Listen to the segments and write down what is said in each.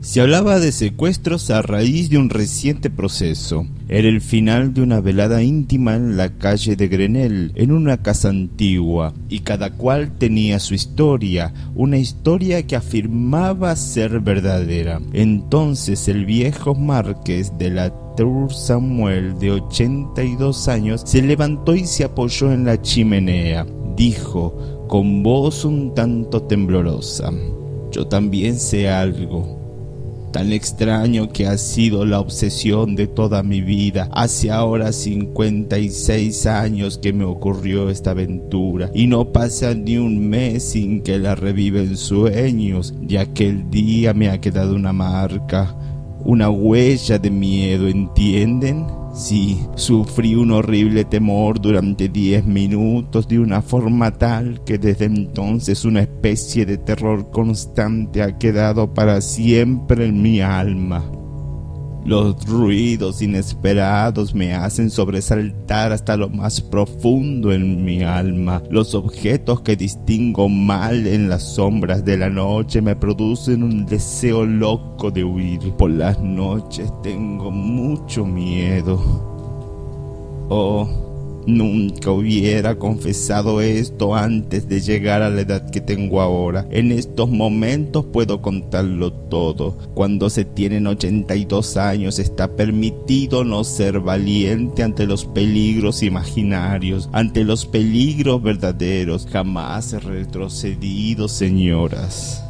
Se hablaba de secuestros a raíz de un reciente proceso. Era el final de una velada íntima en la calle de Grenelle, en una casa antigua, y cada cual tenía su historia, una historia que afirmaba ser verdadera. Entonces el viejo marqués de la Tour Samuel, de 82 años, se levantó y se apoyó en la chimenea. Dijo, con voz un tanto temblorosa: yo también sé algo tan extraño que ha sido la obsesión de toda mi vida. Hace ahora 56 años que me ocurrió esta aventura, y no pasa ni un mes sin que la reviva en sueños. De aquel día me ha quedado una marca, una huella de miedo, ¿entienden? Sí, sufrí un horrible temor durante 10 minutos de una forma tal que desde entonces una especie de terror constante ha quedado para siempre en mi alma. Los ruidos inesperados me hacen sobresaltar hasta lo más profundo en mi alma. Los objetos que distingo mal en las sombras de la noche me producen un deseo loco de huir. Por las noches tengo mucho miedo. Oh, nunca hubiera confesado esto antes de llegar a la edad que tengo ahora. En estos momentos puedo contarlo todo. Cuando se tienen 82 años está permitido no ser valiente ante los peligros imaginarios, ante los peligros verdaderos. Jamás he retrocedido, señoras.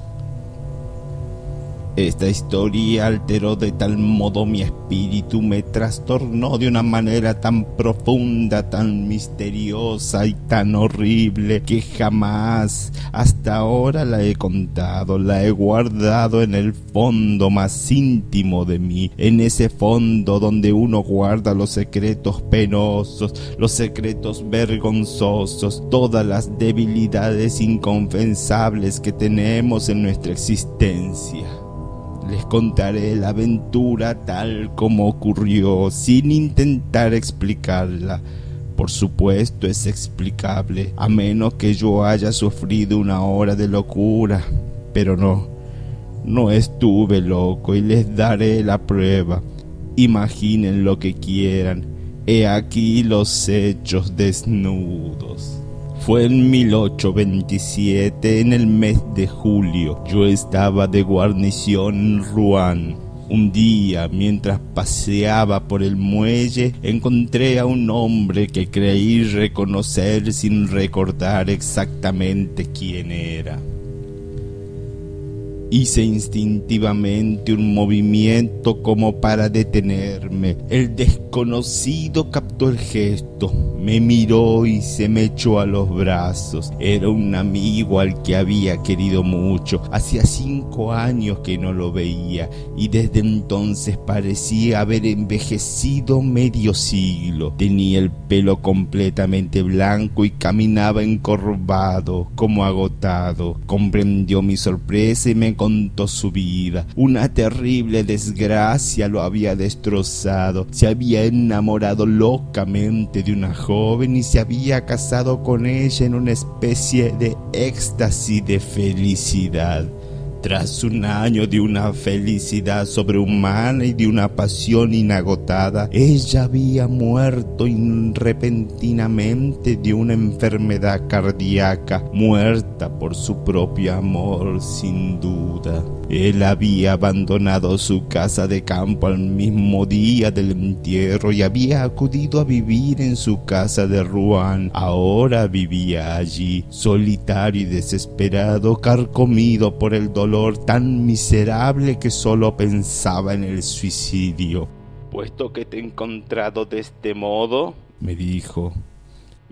Esta historia alteró de tal modo mi espíritu, me trastornó de una manera tan profunda, tan misteriosa y tan horrible, que jamás hasta ahora la he contado. La he guardado en el fondo más íntimo de mí, en ese fondo donde uno guarda los secretos penosos, los secretos vergonzosos, todas las debilidades inconfesables que tenemos en nuestra existencia. Les contaré la aventura tal como ocurrió, sin intentar explicarla. Por supuesto es explicable, a menos que yo haya sufrido una hora de locura. Pero no estuve loco, y les daré la prueba. Imaginen lo que quieran. He aquí los hechos desnudos. Fue en 1827, en el mes de julio. Yo estaba de guarnición en Rouen. Un día, mientras paseaba por el muelle, encontré a un hombre que creí reconocer sin recordar exactamente quién era. Hice instintivamente un movimiento como para detenerme. El desconocido captó el gesto, me miró y se me echó a los brazos. Era un amigo al que había querido mucho. Hacía 5 años que no lo veía, y desde entonces parecía haber envejecido medio siglo. Tenía el pelo completamente blanco y caminaba encorvado, como agotado. Comprendió mi sorpresa y me contó su vida. Una terrible desgracia lo había destrozado. Se había enamorado locamente de una joven y se había casado con ella en una especie de éxtasis de felicidad. Tras un año de una felicidad sobrehumana y de una pasión inagotada, ella había muerto repentinamente de una enfermedad cardíaca, muerta por su propio amor, sin duda. Él había abandonado su casa de campo al mismo día del entierro y había acudido a vivir en su casa de Rouen. Ahora vivía allí, solitario y desesperado, carcomido por el dolor tan miserable que solo pensaba en el suicidio. «Puesto que te he encontrado de este modo», me dijo,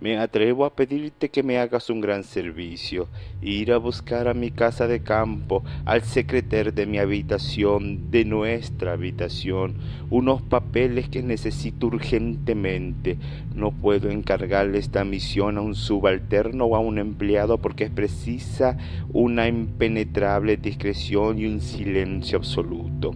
«me atrevo a pedirte que me hagas un gran servicio: ir a buscar a mi casa de campo, al secretario de mi habitación, de nuestra habitación, unos papeles que necesito urgentemente. No puedo encargarle esta misión a un subalterno o a un empleado porque es precisa una impenetrable discreción y un silencio absoluto.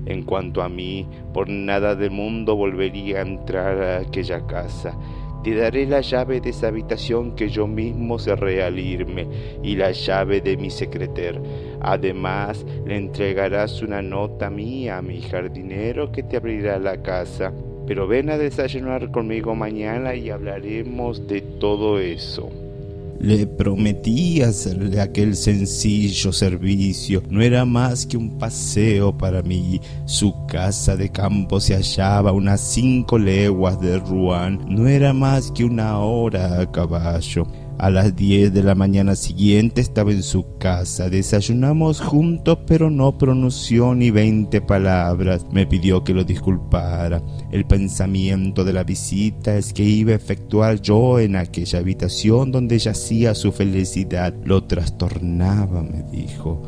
En cuanto a mí, por nada del mundo volvería a entrar a aquella casa. Te daré la llave de esa habitación que yo mismo cerré al irme y la llave de mi secreter. Además, le entregarás una nota mía a mi jardinero que te abrirá la casa. Pero ven a desayunar conmigo mañana y hablaremos de todo eso. Le prometí hacerle aquel sencillo servicio. No era más que un paseo para mí. Su casa de campo se hallaba a unas 5 leguas de Rouen. No era más que una hora a caballo. A las 10 de la mañana siguiente estaba en su casa. Desayunamos juntos, pero no pronunció ni 20 palabras. Me pidió que lo disculpara. El pensamiento de la visita es que iba a efectuar yo en aquella habitación donde yacía su felicidad. Lo trastornaba, me dijo.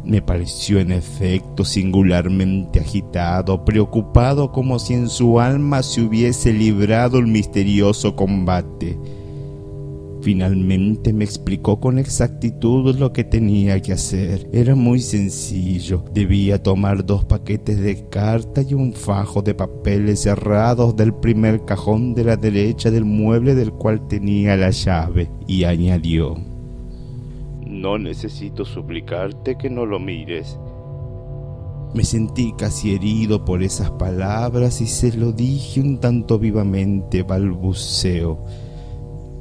Me pareció en efecto singularmente agitado, preocupado, como si en su alma se hubiese librado el misterioso combate. Finalmente me explicó con exactitud lo que tenía que hacer. Era muy sencillo. Debía tomar 2 paquetes de cartas y un fajo de papeles cerrados del primer cajón de la derecha del mueble del cual tenía la llave. Y añadió: no necesito suplicarte que no lo mires. Me sentí casi herido por esas palabras y se lo dije un tanto vivamente. Balbuceó: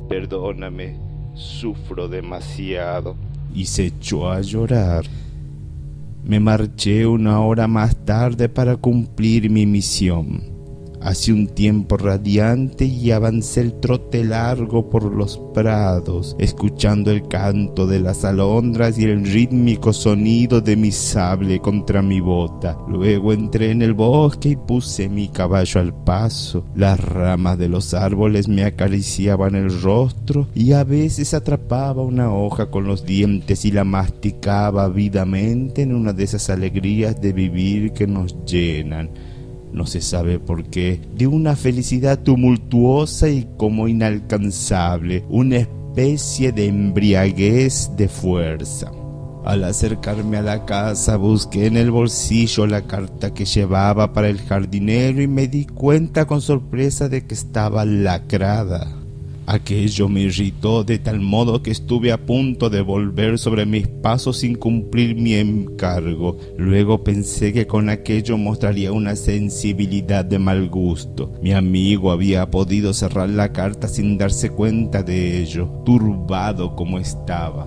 perdóname, sufro demasiado. Y se echó a llorar. Me marché 1 hora más tarde para cumplir mi misión. Hacía un tiempo radiante y avancé el trote largo por los prados, escuchando el canto de las alondras y el rítmico sonido de mi sable contra mi bota. Luego entré en el bosque y puse mi caballo al paso. Las ramas de los árboles me acariciaban el rostro y a veces atrapaba una hoja con los dientes y la masticaba ávidamente en una de esas alegrías de vivir que nos llenan, no se sabe por qué, de una felicidad tumultuosa y como inalcanzable, una especie de embriaguez de fuerza. Al acercarme a la casa busqué en el bolsillo la carta que llevaba para el jardinero y me di cuenta con sorpresa de que estaba lacrada. Aquello me irritó de tal modo que estuve a punto de volver sobre mis pasos sin cumplir mi encargo. Luego pensé que con aquello mostraría una sensibilidad de mal gusto. Mi amigo había podido cerrar la carta sin darse cuenta de ello, turbado como estaba.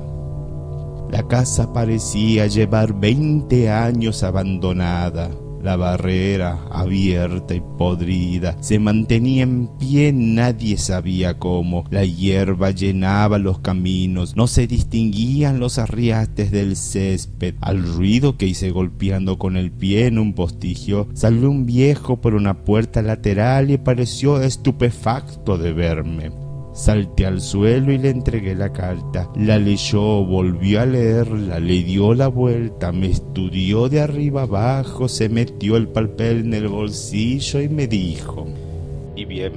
La casa parecía llevar 20 años abandonada. La barrera, abierta y podrida, se mantenía en pie, nadie sabía cómo. La hierba llenaba los caminos, no se distinguían los arriates del césped. Al ruido que hice golpeando con el pie en un postigio, salió un viejo por una puerta lateral y pareció estupefacto de verme. Salté al suelo y le entregué la carta. La leyó, volvió a leerla, le dio la vuelta, me estudió de arriba abajo, se metió el papel en el bolsillo y me dijo: ¿y bien,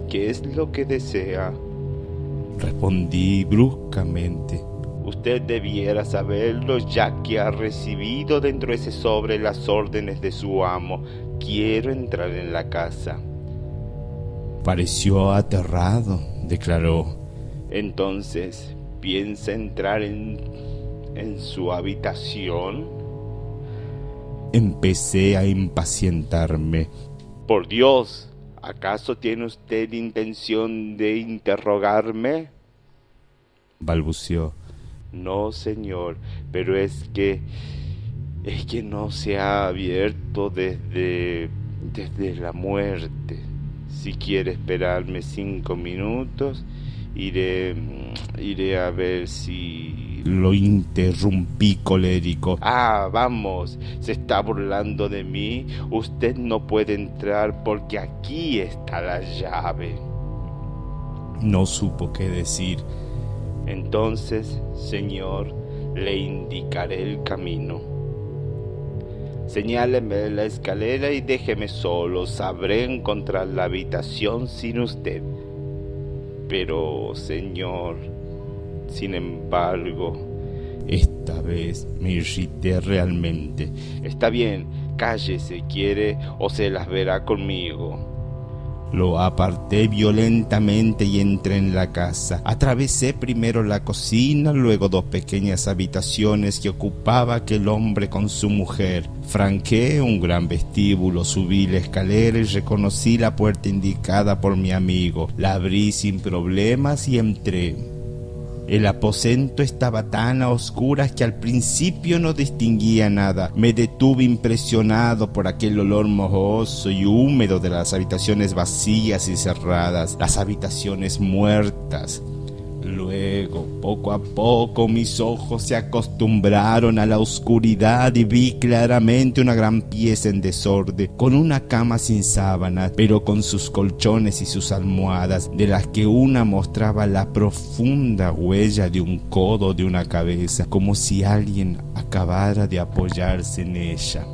qué es lo que desea? Respondí bruscamente: usted debiera saberlo, ya que ha recibido dentro de ese sobre las órdenes de su amo. Quiero entrar en la casa. Pareció aterrado. Declaró: entonces, ¿piensa entrar en su habitación? Empecé a impacientarme. Por Dios, ¿acaso tiene usted intención de interrogarme? Balbuceó. No, señor, pero es que no se ha abierto desde la muerte. Si quiere esperarme 5 minutos, iré a ver si... Lo interrumpí colérico. Ah, vamos, se está burlando de mí. Usted no puede entrar porque aquí está la llave. No supo qué decir. Entonces, señor, le indicaré el camino. Señáleme la escalera y déjeme solo. Sabré encontrar la habitación sin usted. Pero, señor, sin embargo, esta vez me irrité realmente. Está bien, cállese, quiere, o se las verá conmigo. Lo aparté violentamente y entré en la casa. Atravesé primero la cocina, luego 2 pequeñas habitaciones que ocupaba aquel hombre con su mujer. Franqué un gran vestíbulo, subí la escalera y reconocí la puerta indicada por mi amigo. La abrí sin problemas y entré. El aposento estaba tan a oscuras que al principio no distinguía nada. Me detuve impresionado por aquel olor mohoso y húmedo de las habitaciones vacías y cerradas, las habitaciones muertas. Luego, poco a poco, mis ojos se acostumbraron a la oscuridad y vi claramente una gran pieza en desorden, con una cama sin sábanas, pero con sus colchones y sus almohadas, de las que una mostraba la profunda huella de un codo de una cabeza, como si alguien acabara de apoyarse en ella.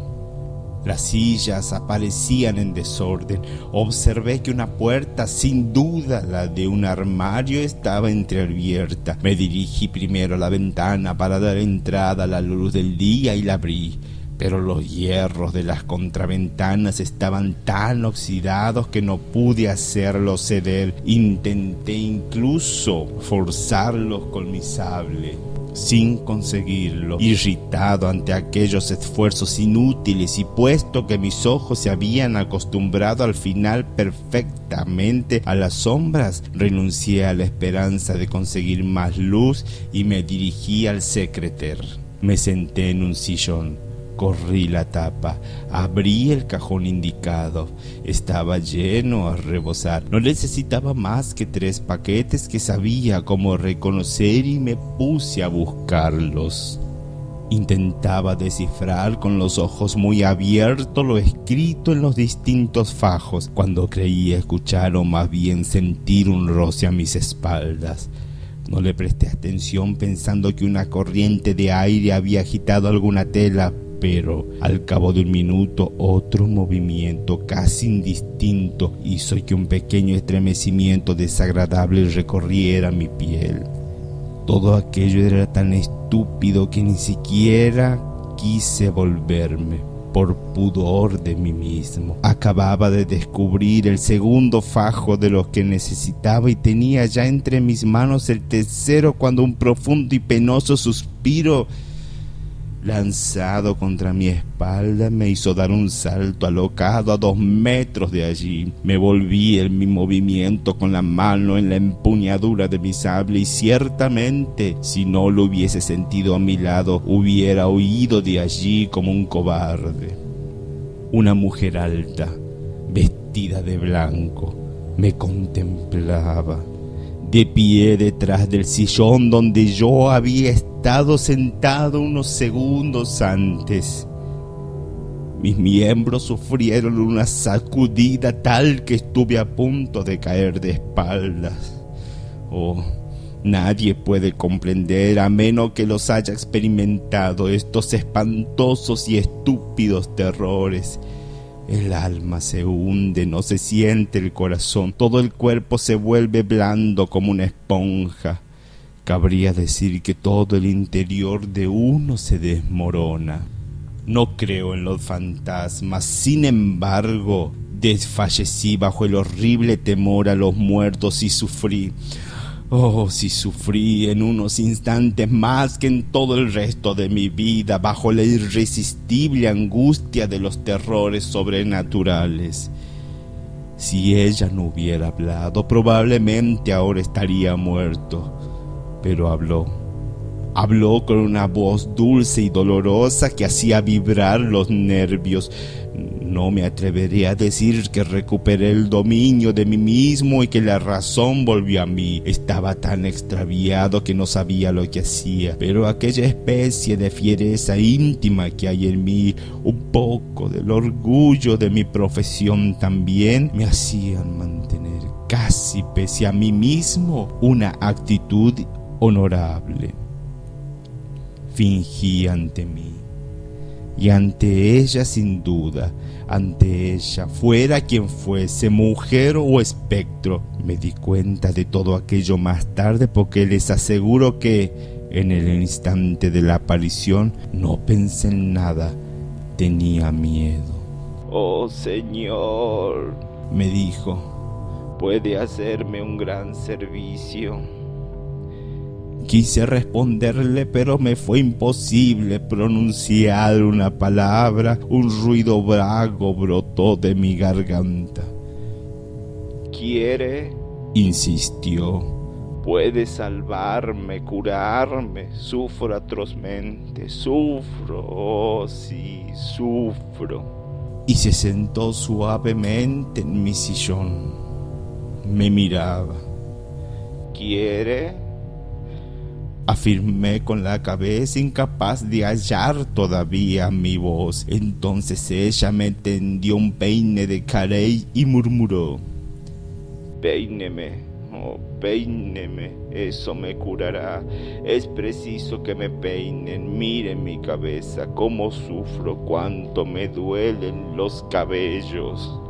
Las sillas aparecían en desorden. Observé que una puerta, sin duda la de un armario, estaba entreabierta. Me dirigí primero a la ventana para dar entrada a la luz del día y la abrí. Pero los hierros de las contraventanas estaban tan oxidados que no pude hacerlos ceder. Intenté incluso forzarlos con mi sable, sin conseguirlo. Irritado ante aquellos esfuerzos inútiles y puesto que mis ojos se habían acostumbrado al final perfectamente a las sombras, renuncié a la esperanza de conseguir más luz y me dirigí al secreter. Me senté en un sillón. Corrí la tapa, abrí el cajón indicado. Estaba lleno a rebosar. No necesitaba más que 3 paquetes que sabía cómo reconocer y me puse a buscarlos. Intentaba descifrar con los ojos muy abiertos lo escrito en los distintos fajos, cuando creía escuchar o más bien sentir un roce a mis espaldas. No le presté atención pensando que una corriente de aire había agitado alguna tela, pero al cabo de un minuto otro movimiento casi indistinto hizo que un pequeño estremecimiento desagradable recorriera mi piel. Todo aquello era tan estúpido que ni siquiera quise volverme, por pudor de mí mismo. Acababa de descubrir el segundo fajo de los que necesitaba y tenía ya entre mis manos el tercero cuando un profundo y penoso suspiro lanzado contra mi espalda me hizo dar un salto alocado a 2 metros de allí. Me volví en mi movimiento con la mano en la empuñadura de mi sable y ciertamente, si no lo hubiese sentido a mi lado, hubiera huido de allí como un cobarde. Una mujer alta, vestida de blanco, me contemplaba, de pie detrás del sillón donde yo había estado sentado unos segundos antes. Mis miembros sufrieron una sacudida tal que estuve a punto de caer de espaldas. Oh, nadie puede comprender, a menos que los haya experimentado, estos espantosos y estúpidos terrores. El alma se hunde, no se siente el corazón, todo el cuerpo se vuelve blando como una esponja. Cabría decir que todo el interior de uno se desmorona. No creo en los fantasmas, sin embargo, desfallecí bajo el horrible temor a los muertos y sufrí. Oh, si sufrí en unos instantes más que en todo el resto de mi vida bajo la irresistible angustia de los terrores sobrenaturales. Si ella no hubiera hablado, probablemente ahora estaría muerto. Pero habló con una voz dulce y dolorosa que hacía vibrar los nervios. No me atreveré a decir que recuperé el dominio de mí mismo y que la razón volvió a mí. Estaba tan extraviado que no sabía lo que hacía, pero aquella especie de fiereza íntima que hay en mí, un poco del orgullo de mi profesión también, me hacían mantener, casi pese a mí mismo, una actitud honorable. Fingí ante mí. Y ante ella, sin duda, ante ella, fuera quien fuese, mujer o espectro, me di cuenta de todo aquello más tarde, porque les aseguro que, en el instante de la aparición, no pensé en nada, tenía miedo. «Oh, Señor», me dijo, puede hacerme un gran servicio. Quise responderle, pero me fue imposible pronunciar una palabra. Un ruido vago brotó de mi garganta. ¿Quiere?, insistió. Puede salvarme, curarme. Sufro atrozmente, sufro, oh sí, sufro. Y se sentó suavemente en mi sillón. Me miraba. ¿Quiere?, afirmé con la cabeza, incapaz de hallar todavía mi voz. Entonces ella me tendió un peine de carey y murmuró: Peíneme, oh, peíneme, eso me curará. Es preciso que me peinen. Miren mi cabeza, cómo sufro, cuánto me duelen los cabellos.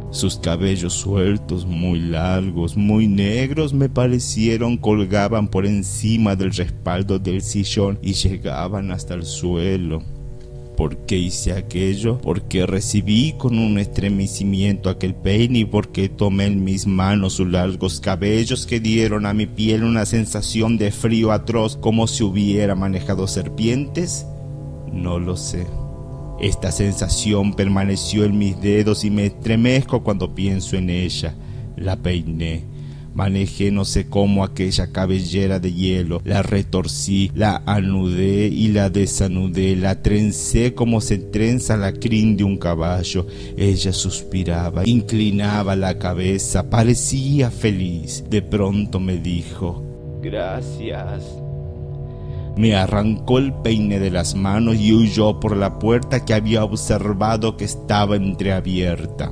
Sus cabellos sueltos, muy largos, muy negros, me parecieron colgaban por encima del respaldo del sillón y llegaban hasta el suelo. ¿Por qué hice aquello? Porque recibí con un estremecimiento aquel peine y porque tomé en mis manos sus largos cabellos que dieron a mi piel una sensación de frío atroz, como si hubiera manejado serpientes. No lo sé. Esta sensación permaneció en mis dedos y me estremezco cuando pienso en ella. La peiné, manejé no sé cómo aquella cabellera de hielo, la retorcí, la anudé y la desanudé, la trencé como se trenza la crin de un caballo. Ella suspiraba, inclinaba la cabeza, parecía feliz. De pronto me dijo: Gracias. Me arrancó el peine de las manos y huyó por la puerta que había observado que estaba entreabierta.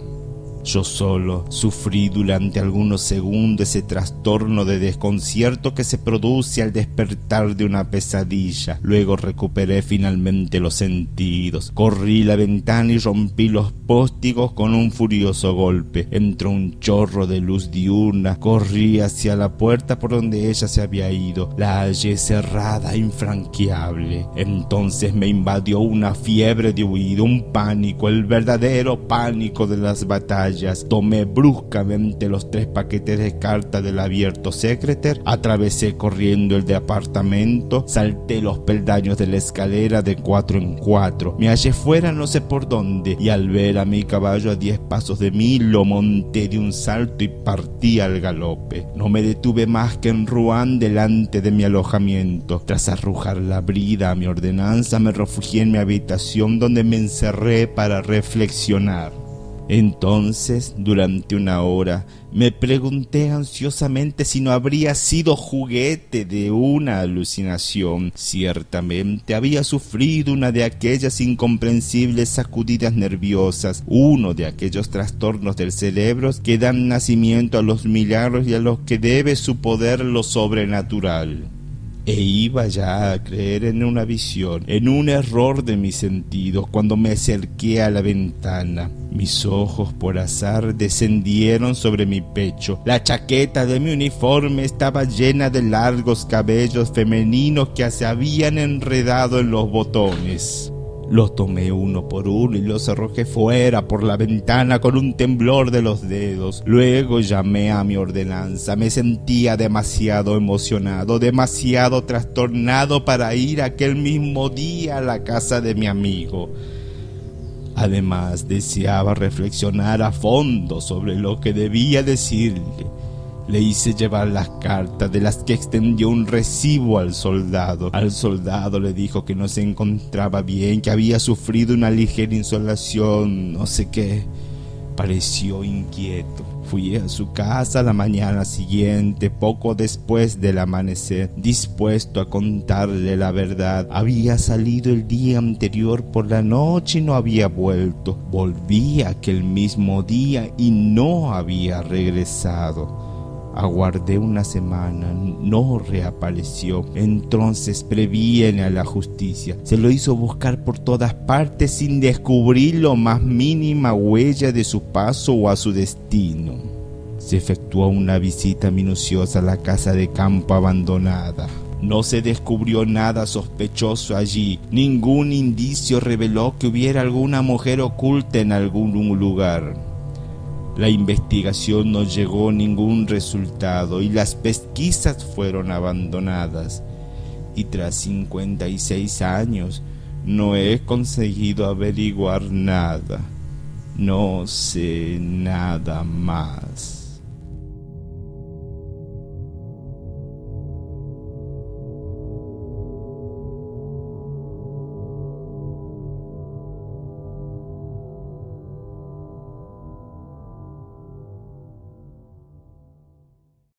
Yo solo sufrí durante algunos segundos ese trastorno de desconcierto que se produce al despertar de una pesadilla. Luego recuperé finalmente los sentidos. Corrí la ventana y rompí los póstigos con un furioso golpe. Entró un chorro de luz diurna. Corrí hacia la puerta por donde ella se había ido. La hallé cerrada, infranqueable. Entonces me invadió una fiebre de huida, un pánico, el verdadero pánico de las batallas. Tomé bruscamente los 3 paquetes de cartas del abierto secreter, atravesé corriendo el departamento, salté los peldaños de la escalera de 4 en 4, me hallé fuera no sé por dónde, y al ver a mi caballo a 10 pasos de mí, lo monté de un salto y partí al galope. No me detuve más que en Rouen, delante de mi alojamiento. Tras arrojar la brida a mi ordenanza, me refugié en mi habitación, donde me encerré para reflexionar. Entonces, durante una hora, me pregunté ansiosamente si no habría sido juguete de una alucinación. Ciertamente había sufrido una de aquellas incomprensibles sacudidas nerviosas, uno de aquellos trastornos del cerebro que dan nacimiento a los milagros y a los que debe su poder lo sobrenatural. E iba ya a creer en una visión, en un error de mis sentidos, cuando me acerqué a la ventana. Mis ojos por azar descendieron sobre mi pecho. La chaqueta de mi uniforme estaba llena de largos cabellos femeninos que se habían enredado en los botones. Los tomé uno por uno y los arrojé fuera por la ventana con un temblor de los dedos. Luego llamé a mi ordenanza. Me sentía demasiado emocionado, demasiado trastornado para ir aquel mismo día a la casa de mi amigo. Además, deseaba reflexionar a fondo sobre lo que debía decirle. Le hice llevar las cartas, de las que extendió un recibo al soldado. Al soldado le dijo que no se encontraba bien, que había sufrido una ligera insolación, no sé qué. Pareció inquieto. Fui a su casa la mañana siguiente, poco después del amanecer, dispuesto a contarle la verdad. Había salido el día anterior por la noche y no había vuelto. Volví aquel mismo día y no había regresado. Aguardé una semana, no reapareció. Entonces previene a la justicia. Se lo hizo buscar por todas partes sin descubrir lo más mínima huella de su paso o a su destino. Se efectuó una visita minuciosa a la casa de campo abandonada. No se descubrió nada sospechoso allí. Ningún indicio reveló que hubiera alguna mujer oculta en algún lugar. La investigación no llegó a ningún resultado y las pesquisas fueron abandonadas. Y tras 56 años no he conseguido averiguar nada. No sé nada más.